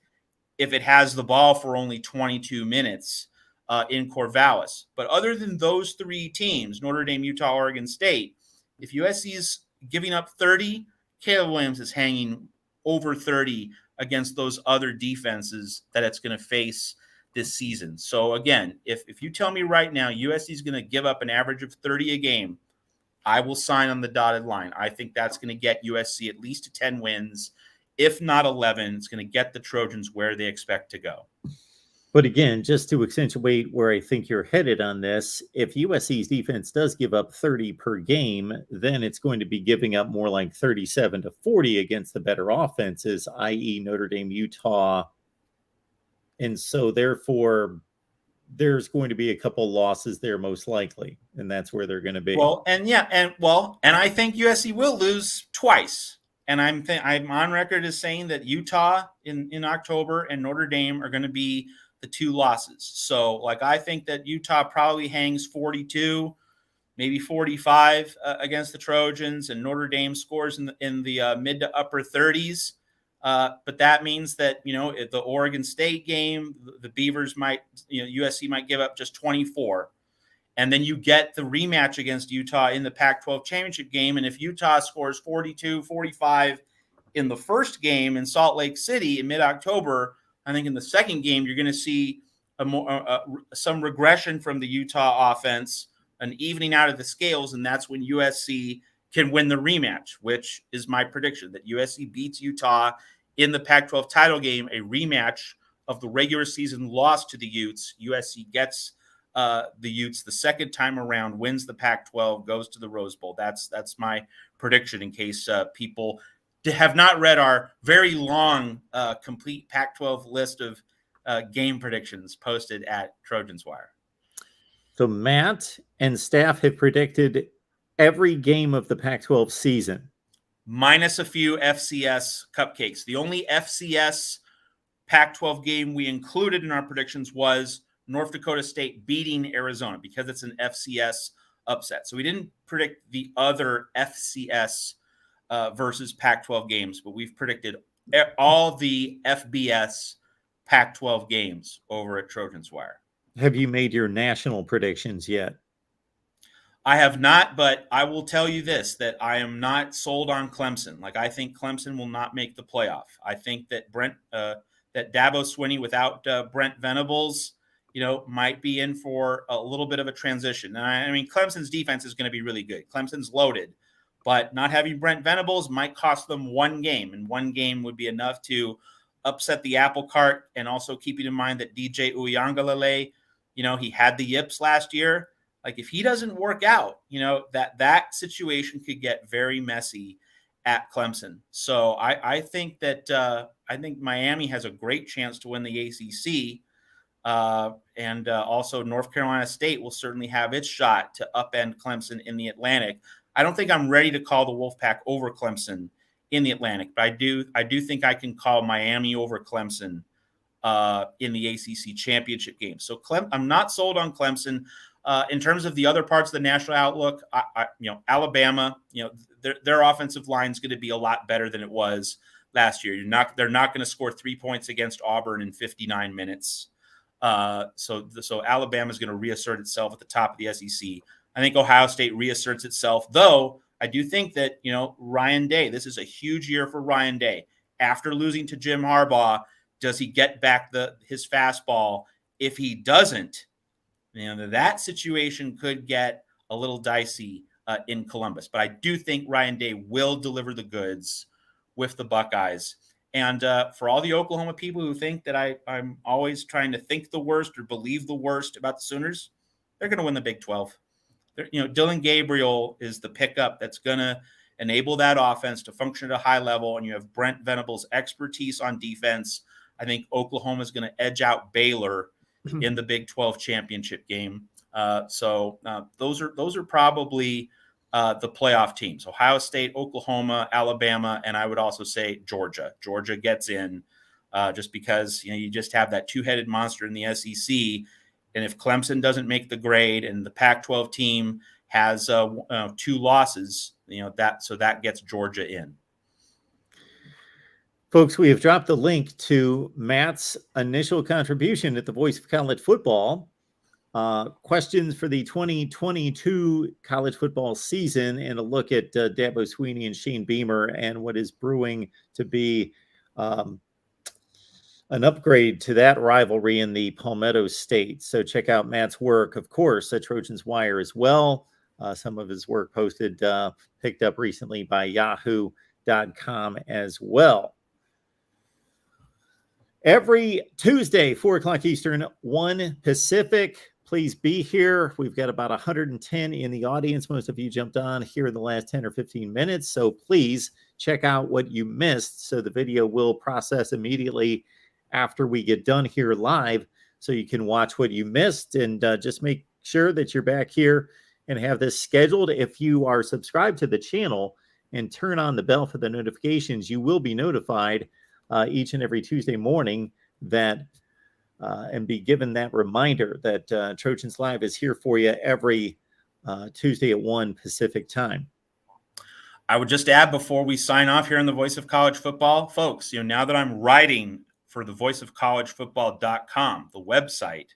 if it has the ball for only 22 minutes in Corvallis. But other than those three teams, Notre Dame, Utah, Oregon State, if USC is giving up 30, Caleb Williams is hanging over 30 against those other defenses that it's going to face this season. So again, if you tell me right now USC is going to give up an average of 30 a game, I will sign on the dotted line. I think that's going to get USC at least to 10 wins, if not 11. It's going to get the Trojans where they expect to go. But again, just to accentuate where I think you're headed on this, if USC's defense does give up 30 per game, then it's going to be giving up more like 37 to 40 against the better offenses, i.e. Notre Dame, Utah. And so therefore, there's going to be a couple losses there most likely, and that's where they're going to be. Well, and I think USC will lose twice. And I'm on record as saying that Utah in October and Notre Dame are going to be the two losses. So, like, I think that Utah probably hangs 42, maybe 45 against the Trojans, and Notre Dame scores in the mid to upper 30s. But that means that, at the Oregon State game, the Beavers might, USC might give up just 24. And then you get the rematch against Utah in the Pac-12 championship game. And if Utah scores 42, 45 in the first game in Salt Lake City in mid-October, I think in the second game, you're going to see some regression from the Utah offense, an evening out of the scales. And that's when USC can win the rematch, which is my prediction, that USC beats Utah in the Pac-12 title game, a rematch of the regular season loss to the Utes. USC gets the Utes the second time around, wins the Pac-12, goes to the Rose Bowl. That's my prediction, in case people have not read our very long, complete Pac-12 list of game predictions posted at Trojans Wire. So Matt and staff have predicted every game of the Pac-12 season, minus a few FCS cupcakes. The only FCS Pac-12 game we included in our predictions was North Dakota State beating Arizona, because it's an FCS upset. So we didn't predict the other FCS versus Pac-12 games, but we've predicted all the FBS Pac-12 games over at Trojans Wire. Have you made your national predictions yet? I have not, but I will tell you this, that I am not sold on Clemson. Like, I think Clemson will not make the playoff. I think that that Dabo Swinney without Brent Venables, might be in for a little bit of a transition. And I mean, Clemson's defense is going to be really good. Clemson's loaded, but not having Brent Venables might cost them one game, and one game would be enough to upset the apple cart. And also keeping in mind that DJ Uiagalelei, he had the yips last year. Like, if he doesn't work out, that situation could get very messy at Clemson. So I think that I think Miami has a great chance to win the ACC. And also North Carolina State will certainly have its shot to upend Clemson in the Atlantic. I don't think I'm ready to call the Wolfpack over Clemson in the Atlantic, but I do think I can call Miami over Clemson in the ACC championship game. So I'm not sold on Clemson. In terms of the other parts of the national outlook, Alabama, their offensive line is going to be a lot better than it was last year. They're not going to score 3 points against Auburn in 59 minutes. So Alabama is going to reassert itself at the top of the SEC. I think Ohio State reasserts itself, though I do think that, Ryan Day, this is a huge year for Ryan Day. After losing to Jim Harbaugh, does he get back his fastball? If he doesn't, that situation could get a little dicey in Columbus. But I do think Ryan Day will deliver the goods with the Buckeyes. And for all the Oklahoma people who think that I'm always trying to think the worst or believe the worst about the Sooners, they're going to win the Big 12. Dylan Gabriel is the pickup that's going to enable that offense to function at a high level. And you have Brent Venables' expertise on defense. I think Oklahoma is going to edge out Baylor in the Big 12 championship game. So those are probably the playoff teams: Ohio State, Oklahoma, Alabama, and I would also say Georgia. Georgia gets in just because you just have that two-headed monster in the SEC. And if Clemson doesn't make the grade and the Pac-12 team has 2 losses, that gets Georgia in. Folks, we have dropped the link to Matt's initial contribution at the Voice of College Football. Questions for the 2022 college football season, and a look at Dabo Swinney and Shane Beamer and what is brewing to be an upgrade to that rivalry in the Palmetto State. So check out Matt's work, of course, at Trojans Wire as well. Some of his work posted, picked up recently by yahoo.com as well. Every Tuesday, 4 o'clock Eastern, 1 Pacific. Please be here. We've got about 110 in the audience. Most of you jumped on here in the last 10 or 15 minutes. So please check out what you missed. So the video will process immediately after we get done here live. so you can watch what you missed, and just make sure that you're back here and have this scheduled. If you are subscribed to the channel and turn on the bell for the notifications, you will be notified each and every Tuesday morning that and be given that reminder that Trojans Live is here for you every Tuesday at 1 Pacific time. I would just add before we sign off here on the Voice of College Football, folks, now that I'm writing for the voiceofcollegefootball.com, the website,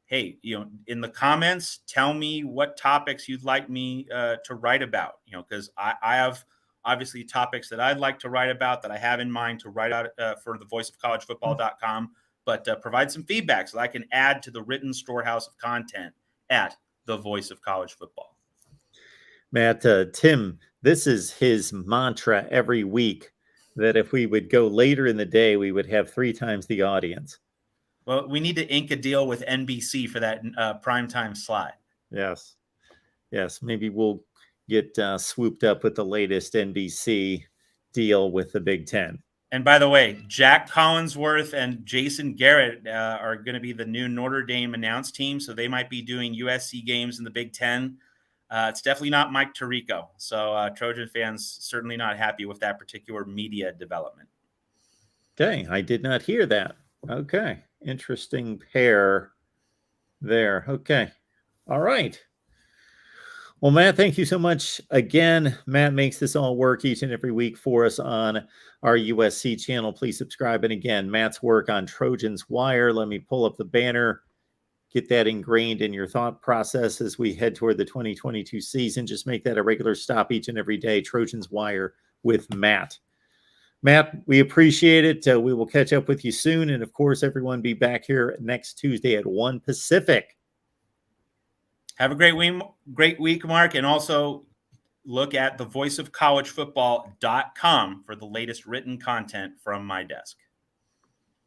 hey, in the comments, tell me what topics you'd like me to write about, because I have obviously topics that I'd like to write about that I have in mind to write out for the voiceofcollegefootball.com, but provide some feedback so that I can add to the written storehouse of content at the Voice of College Football. Matt, Tim, this is his mantra every week, that if we would go later in the day, we would have 3 times the audience. Well, we need to ink a deal with NBC for that primetime slot. Yes. Maybe we'll get swooped up with the latest NBC deal with the Big Ten. And by the way, Jack Collinsworth and Jason Garrett are going to be the new Notre Dame announced team. So they might be doing USC games in the Big Ten. It's definitely not Mike Tirico. So Trojan fans certainly not happy with that particular media development. Okay, I did not hear that. Okay, interesting pair there. Okay, all right. Well, Matt, thank you so much again. Matt makes this all work each and every week for us on our USC channel. Please subscribe. And again, Matt's work on Trojans Wire. Let me pull up the banner, get that ingrained in your thought process as we head toward the 2022 season. Just make that a regular stop each and every day. Trojans Wire with Matt. Matt, we appreciate it. We will catch up with you soon. And of course, everyone be back here next Tuesday at 1 Pacific. Have a great week, Mark. And also look at the voiceofcollegefootball.com for the latest written content from my desk.